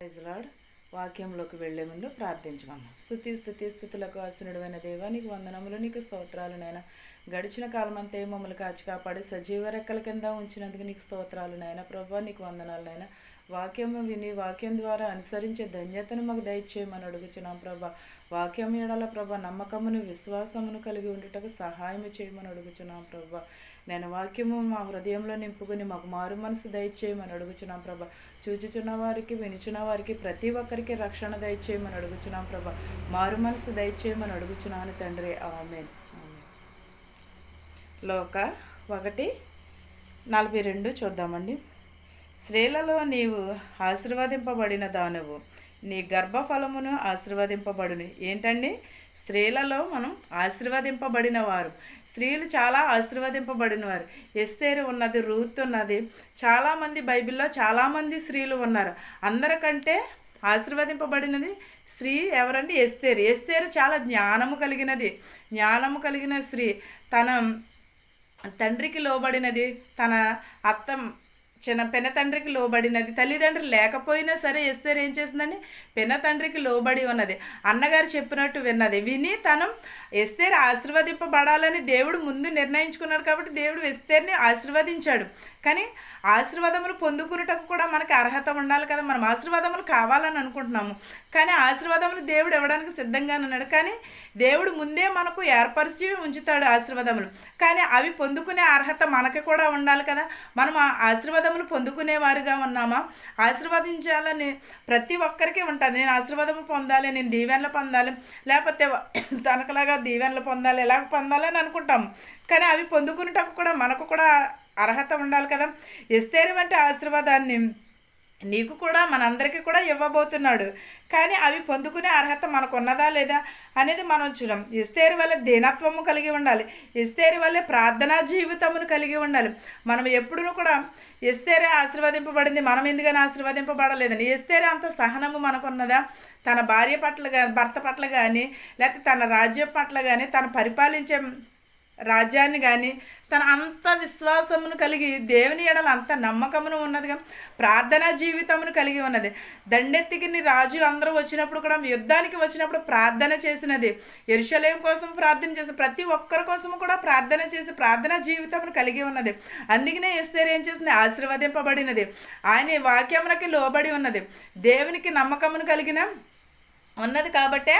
Praise lord. వాక్యంలోకి వెళ్లే ముందు ప్రార్థించుకున్నాం. స్థుతులకు ఆసనుడైన దేవా, నీకు వందనములు, నీకు స్తోత్రాలు నాయన. గడిచిన కాలం అంతా మమ్మల్ని కాచి కాపాడి సజీవ రెక్కల కింద ఉంచినందుకు నీకు స్తోత్రాలు నాయన. ప్రభా, నీకు వందనాలు నాయన. వాక్యము విని వాక్యం ద్వారా అనుసరించే ధన్యతను మాకు దయచేయమని అడుగుచున్నాం ప్రభా. వాక్యం ఎడల ప్రభా నమ్మకమును విశ్వాసమును కలిగి ఉండుటకు సహాయం చేయమని అడుగుచున్నాం ప్రభా. నేను వాక్యము మా హృదయంలో నింపుకొని మాకు మారు మనసు దయచేయమని అడుగుచున్నాం ప్రభా. చూచుచున్న వారికి వినుచున్న వారికి ప్రతి ఒక్కరికి రక్షణ దయచేయమని అడుగుచున్నాం ప్రభా. మారు మనసు దయచేయమని అడుగుచున్నాను తండ్రి. ఆమేన్. లోక 1:42 చూద్దామండి. స్త్రీలలో నీవు ఆశీర్వదింపబడిన దానవు, నీ గర్భఫలమును ఆశీర్వదింపబడును. ఏంటండి? స్త్రీలలో మనం ఆశీర్వదింపబడిన వారు. స్త్రీలు చాలా ఆశీర్వదింపబడిన వారు. ఎస్తేరు ఉన్నది, రూత్ ఉన్నది, చాలామంది బైబిల్లో చాలామంది స్త్రీలు ఉన్నారు. అందరికంటే ఆశీర్వదింపబడినది స్త్రీ ఎవరండి? ఎస్తేరు. ఎస్తేరు చాలా జ్ఞానము కలిగిన స్త్రీ. తన తండ్రికి లోబడినది, తన పెన తండ్రికి లోబడినది. తల్లిదండ్రులు లేకపోయినా సరే ఎస్తేరు ఏం చేసిందండి? పెన తండ్రికి లోబడి ఉన్నది. అన్నగారు చెప్పినట్టు విన్నది. విని ఎస్తేరు ఆశీర్వదింపబడాలని దేవుడు ముందు నిర్ణయించుకున్నాడు. కాబట్టి దేవుడు ఎస్తేరుని ఆశీర్వదించాడు. కానీ ఆశీర్వాదములు పొందుకున్నటకు కూడా మనకి అర్హత ఉండాలి కదా. మనం ఆశీర్వాదములు కావాలని అనుకుంటున్నాము, కానీ ఆశీర్వాదములు దేవుడు ఇవ్వడానికి సిద్ధంగానే ఉన్నాడు. కానీ దేవుడు ముందే మనకు ఏర్పరిచి ఉంచుతాడు ఆశీర్వాదములు. కానీ అవి పొందుకునే అర్హత మనకి కూడా ఉండాలి కదా. మనం ఆ ఆశీర్వాదములు పొందుకునేవారుగా ఉన్నామా? ఆశీర్వదించాలని ప్రతి ఒక్కరికి ఉంటుంది. నేను ఆశీర్వాదము పొందాలి, నేను దీవెనలు పొందాలి, లేకపోతే తనకలాగా దీవెనలు పొందాలి, ఎలాగ పొందాలి అని అనుకుంటాము. కానీ అవి పొందుకునేటప్పుడు కూడా మనకు కూడా అర్హత ఉండాలి కదా. ఎస్తేరు వంటి ఆశీర్వాదాన్ని నీకు కూడా మనందరికీ కూడా ఇవ్వబోతున్నాడు. కానీ అవి పొందుకునే అర్హత మనకు ఉన్నదా లేదా అనేది మనం చూడం. ఎస్తేరు వల్ల దీనత్వము కలిగి ఉండాలి. ఎస్తేరు వల్లే ప్రార్థనా జీవితమును కలిగి ఉండాలి. మనం ఎప్పుడూ కూడా ఎస్తేరే ఆశీర్వదింపబడింది, మనం ఎందుకని ఆశీర్వదింపబడలేదని. ఎస్తేరు అంత సహనము మనకున్నదా? తన భార్య పట్ల భర్త పట్ల కానీ, లేకపోతే తన రాజ్యం పట్ల కానీ, తను పరిపాలించే రాజ్యాన్ని కానీ తన అంత విశ్వాసమును కలిగి, దేవుని ఎడల అంత నమ్మకమును ఉన్నదిగా, ప్రార్థనా జీవితమును కలిగి ఉన్నది. దండెత్తికి రాజులు అందరూ వచ్చినప్పుడు కూడా, యుద్ధానికి వచ్చినప్పుడు ప్రార్థన చేసినది. యెరూషలేము కోసం ప్రార్థన చేసి, ప్రతి ఒక్కరి కోసము కూడా ప్రార్థన చేసి ప్రార్థనా జీవితమును కలిగి ఉన్నది. అందుకనే ఎస్తేరు ఏం చేసింది? ఆశీర్వదింపబడినది. ఆయన వాక్యమునకి లోబడి ఉన్నది, దేవునికి నమ్మకమును కలిగిన ఉన్నది. కాబట్టే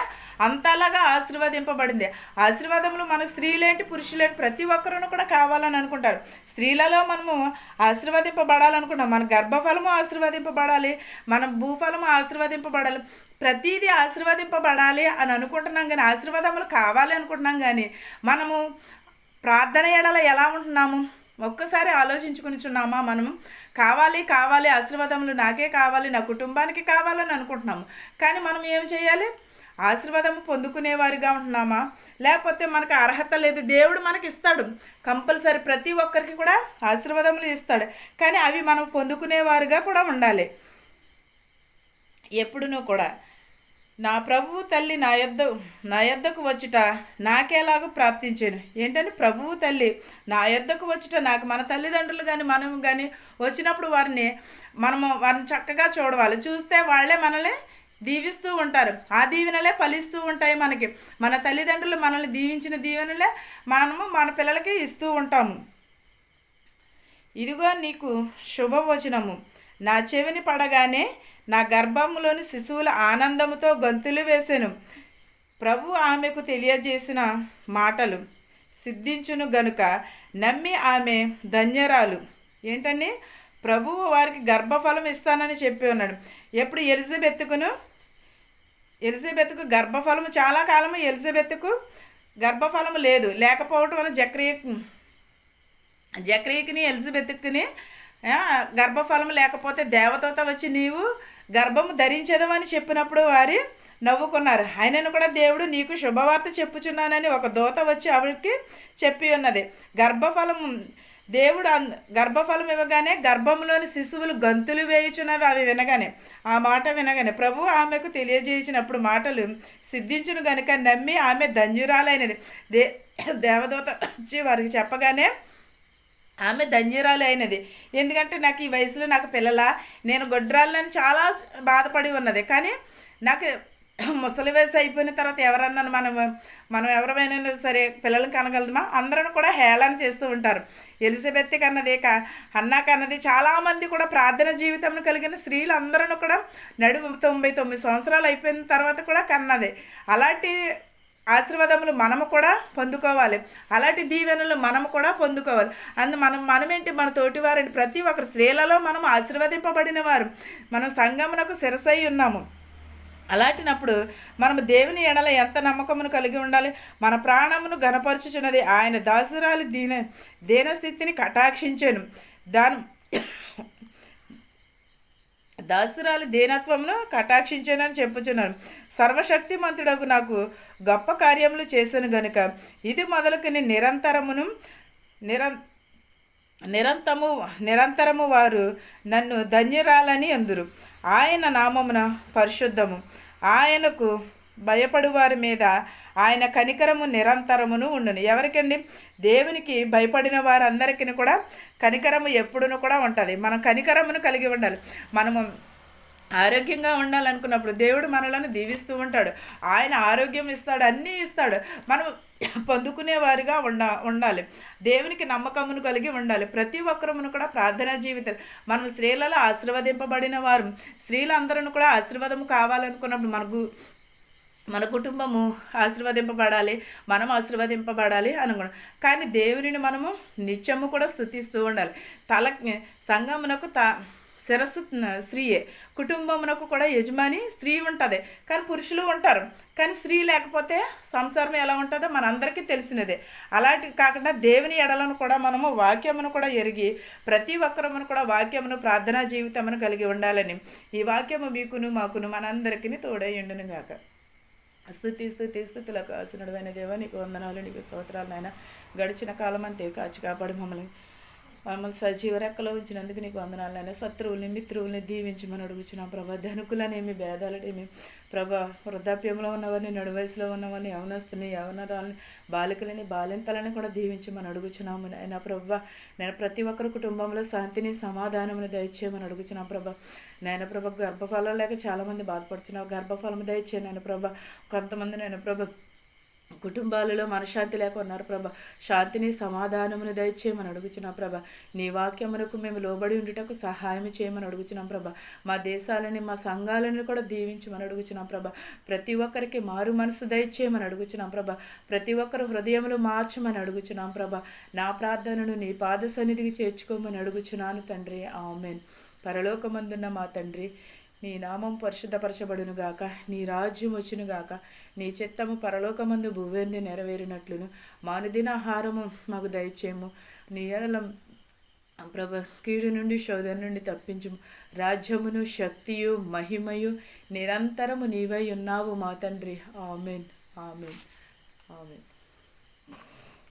అంతలాగా ఆశీర్వదింపబడింది. ఆశీర్వాదములు మన స్త్రీలేంటి పురుషులేంటి ప్రతి ఒక్కరూ కూడా కావాలని అనుకుంటారు. స్త్రీలలో మనము ఆశీర్వదింపబడాలనుకుంటాం. మన గర్భఫలము ఆశీర్వదింపబడాలి, మన భూఫలము ఆశీర్వదింపబడాలి, ప్రతిదీ ఆశీర్వదింపబడాలి అని అనుకుంటున్నాం. కానీ ఆశీర్వాదములు కావాలి అనుకుంటున్నాం. కానీ మనము ప్రార్థన ఎడల ఎలా ఉంటున్నాము? ఒక్కసారి ఆలోచించుకునిచున్నామా? మనము కావాలి ఆశీర్వాదములు నాకే కావాలి, నా కుటుంబానికి కావాలని అనుకుంటున్నాము. కానీ మనం ఏం చేయాలి? ఆశీర్వాదము పొందుకునేవారిగా ఉంటున్నామా? లేకపోతే మనకు అర్హత లేదు, దేవుడు మనకి ఇస్తాడు కంపల్సరీ, ప్రతి ఒక్కరికి కూడా ఆశీర్వాదములు ఇస్తాడు. కానీ అవి మనం పొందుకునేవారుగా కూడా ఉండాలి. ఎప్పుడునూ కూడా నా ప్రభువు తల్లి నా యొద్దకు వచ్చుట నాకేలాగూ ప్రాప్తించాను. ఏంటంటే ప్రభువు తల్లి నా యొద్దకు వచ్చుట, నాకు మన తల్లిదండ్రులు కానీ మనం కానీ వచ్చినప్పుడు వారిని చక్కగా చూడవాలి. చూస్తే వాళ్ళే మనల్ని దీవిస్తూ ఉంటారు. ఆ దీవెనలే ఫలిస్తూ ఉంటాయి మనకి. మన తల్లిదండ్రులు మనల్ని దీవించిన దీవెనలే మనము మన పిల్లలకి ఇస్తూ ఉంటాము. ఇదిగో నీకు శుభవచనము నా చెవిని పడగానే నా గర్భంలోని శిశువుల ఆనందముతో గంతులు వేసెను. ప్రభు ఆమెకు తెలియజేసిన మాటలు సిద్ధించును గనుక నమ్మి ఆమె ధన్యరాలు. ఏంటండి? ప్రభువు వారికి గర్భఫలం ఇస్తానని చెప్పి ఉన్నాడు. ఎప్పుడు? ఎలిజబెత్కు గర్భఫలము చాలా కాలము ఎలిజబెత్కు గర్భఫలము లేకపోవటం వల్ల జక్రియకిని ఎలిజబెత్కుని గర్భఫలం లేకపోతే దేవదూత వచ్చి నీవు గర్భము ధరించదవని చెప్పినప్పుడు వారి నవ్వుకున్నారు. ఆయనను కూడా దేవుడు నీకు శుభవార్త చెప్పుచున్నానని ఒక దూత వచ్చి ఆవిడకి చెప్పి ఉన్నది. దేవుడు గర్భఫలం ఇవ్వగానే గర్భంలోని శిశువులు గంతులు వేయుచున్నవి. అవి వినగానే, ఆ మాట వినగానే ప్రభు ఆమెకు తెలియజేసినప్పుడు మాటలు సిద్ధించును గనుక నమ్మి ఆమె ధన్యురాలైనది. దేవదూత వచ్చి వారికి చెప్పగానే ఆమె ధన్యురాలు అయినది. ఎందుకంటే నాకు ఈ వయసులో నాకు నేను గొడ్రాలని చాలా బాధపడి ఉన్నది. కానీ నాకు ముసలి వయసు అయిపోయిన తర్వాత ఎవరన్నాను మనం ఎవరైనా సరే పిల్లలు కనగలమా? అందరూ కూడా హేళన చేస్తూ ఉంటారు. ఎలిజబెత్ కన్నది హన్నా కన్నది చాలామంది కూడా ప్రార్థన జీవితం కలిగిన స్త్రీలు అందరూ కూడా 99 సంవత్సరాలు అయిపోయిన తర్వాత కూడా కన్నది. అలాంటి ఆశీర్వాదములు మనము కూడా పొందుకోవాలి. అలాంటి దీవెనలు మనము కూడా పొందుకోవాలి. మనమేంటి, మన తోటివారండి, ప్రతి ఒక్కరు స్త్రీలలో మనం ఆశీర్వదింపబడిన వారు. మనం సంఘమునకు శిరసై ఉన్నాము. అలాంటినప్పుడు మనము దేవుని ఎడల ఎంత నమ్మకమును కలిగి ఉండాలి. మన ప్రాణమును ఘనపరచుచున్నది ఆయన దాసురాలి దీనస్థితిని కటాక్షించాను. దాసురాలి దీనత్వమును కటాక్షించానని చెప్పుచున్నాను. సర్వశక్తిమంతుడకు నాకు గొప్ప కార్యములు చేశాను గనుక ఇది మొదలుకొని నిరంతరము వారు నన్ను ధన్యురాలని అందురు. ఆయన నామమున పరిశుద్ధము. ఆయనకు భయపడు వారి మీద ఆయన కనికరము నిరంతరమును ఉండును. ఎవరికండి? దేవునికి భయపడిన వారందరికీ కూడా కనికరము ఎప్పుడును కూడా ఉంటుంది. మనం కనికరమును కలిగి ఉండాలి. మనము ఆరోగ్యంగా ఉండాలనుకున్నప్పుడు దేవుడు మనలను దీవిస్తూ ఉంటాడు. ఆయన ఆరోగ్యం ఇస్తాడు, అన్నీ ఇస్తాడు. మనం పొందుకునేవారిగా ఉండాలి. దేవునికి నమ్మకమును కలిగి ఉండాలి. ప్రతి ఒక్కరమును కూడా ప్రార్థనా జీవితం. మనం స్త్రీలలో ఆశీర్వదింపబడిన వారు. స్త్రీలందరూ కూడా ఆశీర్వాదము కావాలనుకున్నప్పుడు మన కుటుంబము ఆశీర్వదింపబడాలి, మనం ఆశీర్వదింపబడాలి అనుకున్నాం. కానీ దేవునిని మనము నిత్యము కూడా స్తుతిస్తూ ఉండాలి. సంఘమునకు శిరస్సు స్త్రీయే, కుటుంబమునకు కూడా యజమాని స్త్రీ ఉంటుంది. కానీ పురుషులు ఉంటారు. కానీ స్త్రీ లేకపోతే సంసారం ఎలా ఉంటుందో మనందరికీ తెలిసినదే. అలాంటి కాకుండా దేవుని ఎడలను కూడా మనము వాక్యమును కూడా ఎరిగి ప్రతి ఒక్కరమును కూడా వాక్యమును ప్రార్థనా జీవితమును కలిగి ఉండాలని ఈ వాక్యము మీకును మాకును మనందరికీ తోడయ్యుండును గాక. స్థుతులకు ఆసనుడైన దేవా, నీకు వందనాలు, నీకు స్తోత్రాలు నాయన. గడిచిన కాలం అంతే కాచి కాపాడి మమ్మల్ని సజీవ రెక్కలో ఉంచినందుకు నీకు వందనాలు నాయన. శత్రువుల్ని మిత్రువుల్ని దీవించమని అడుగుచున్నాం ప్రభా. ధనుకులనేమి భేదాలనేమి ప్రభా, వృద్ధాప్యంలో ఉన్నవారిని, నడువయసులో ఉన్నవారిని, యవనస్తుని, యవనరాలని, బాలికలని, బాలింతలని కూడా దీవించమని అడుగుచున్నాము నాయన ప్రభా. నేను ప్రతి ఒక్కరి కుటుంబంలో శాంతిని, సమాధానముని దయచేయమని అడుగుచున్నాం ప్రభా. నాయన ప్రభా, గర్భఫలం లేక చాలామంది బాధపడుచున్నావు. గర్భఫలం దయచేయ నాయన ప్రభా. కొంతమంది నాయన ప్రభా కుటుంబాలలో మనశ్శాంతి లేక ఉన్నారు ప్రభా. శాంతిని, సమాధానమును దయచేయమని అడుగుచున్నాం ప్రభా. నీ వాక్యమునకు మేము లోబడి ఉండుటకు సహాయం చేయమని అడుగుచున్నాం ప్రభా. మా దేశాలని, మా సంఘాలను కూడా దీవించమని అడుగుచున్నాం ప్రభా. ప్రతి ఒక్కరికి మారు మనసు దయచేయమని అడుగుచున్నాం ప్రభా. ప్రతి ఒక్కరు హృదయములు మార్చమని అడుగుచున్నాం ప్రభా. నా ప్రార్థనను నీ పాద సన్నిధికి చేర్చుకోమని అడుగుచున్నాను తండ్రి. ఆమేన్. పరలోకమందున్న మా తండ్రి, నీ నామం పరిశుద్ధపరచబడునుగాక, నీ రాజ్యం వచ్చునుగాక, నీ చిత్తము పరలోకమందు భూవెందు నెరవేరినట్లును మానుదిన ఆహారము మాకు దయచేయము. నీ ఎడల ప్రభ కీడు నుండి, శోధన నుండి తప్పించుము. రాజ్యమును, శక్తియు, మహిమయు నిరంతరము నీవై ఉన్నావు మా తండ్రి. Amen, amen, amen.